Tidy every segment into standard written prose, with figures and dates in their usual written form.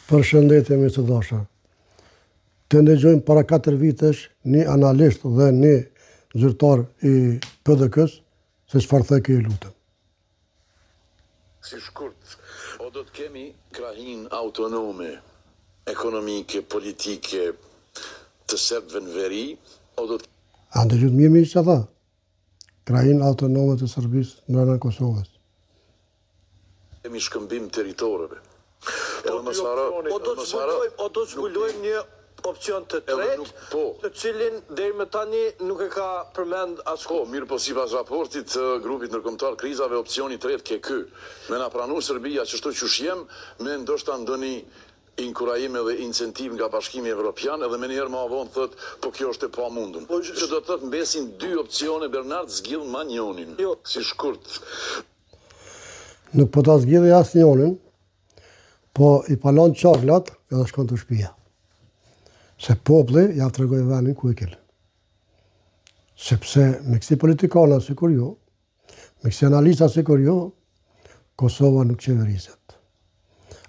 Përshëndetje me të dashur. Të ndëgjojmë para 4 vitesh një analist dhe një zyrtar i PDK-s se çfarë thë ky lutem. Si shkurt, o do të kemi krahin autonome, ekonomike, politike të serbëve në veri, o do të... A ndëgjojmë mirë me që tha? Krahin autonome të Serbisë në Kosovës. Kemi shkëmbim territoreve. O do zbulojmë një opcion të tretë, të cilin deri më tani nuk e ka përmend askush. Po, mirë po sipas raportit të grupit ndërkombëtar krizave, opcioni i tretë ke ky. Me na pranu Serbia që shto qysh jem, me ndoshta ndonjë inkurajim edhe incentiv nga Bashkimi Evropian, edhe me njerë ma avonë thët, po kjo është e pamundun. Që do të thët mbesin 2 opcione Bernard zgjidh Manjonin. Si shkurt. Nuk po ta zgjidhë asë njonin, po i palon qaklat edhe shkon të shtëpia. Se populli ja tregoi vendin ku e kel. Sepse me kësi politikana sikur jo, me kësi analista sikur jo, Kosova nuk qeveriset.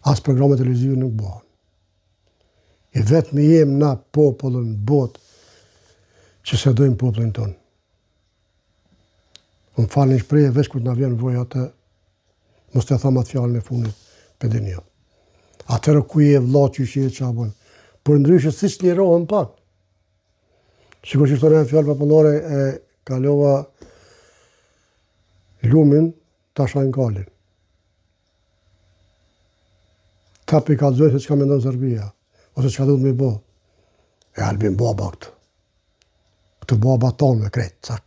As programe televizive nuk bëhen. E vetëm jem na popullën botë që se dojmë popullin tonë. Më falni shprehje veç kur të na vjen voja të mos të tham atë fjalën e fundit pedinio. Atëherë ku je vëlla që je çabon. Por ndryshe siç lirohen pak. Sikur që thonë fjalë popullore e kalova lumin ta shajnë kalin. Ta për kalzoj se çka mendon Serbia, ose çka duhet me bo. E Albin baba këtë. Këtë baba tonë me krejt, cak.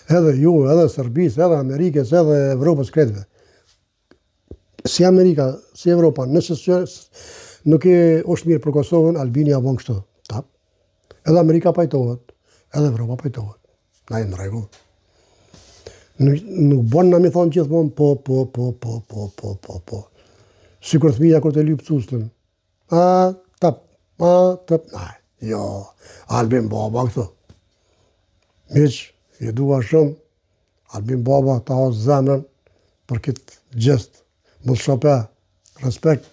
Edhe ju, edhe Serbisë, edhe Amerikës, edhe Evropës kretëve. Si Amerika, si Evropa, nëse nuk e është mirë për Kosovën, Albini ja von kështu. Tap. Edhe Amerika pajtohet, edhe Evropa pajtohet. Na e në rregull. Nuk bon na mi thonë gjithmonë po. Sikur fëmija kur të lyp cuslën. Tap. Jo, Albin baba këtu. Miq, je dua shumë, Albin baba ta has zemrën për këtë gjest. Mos shope, respekt.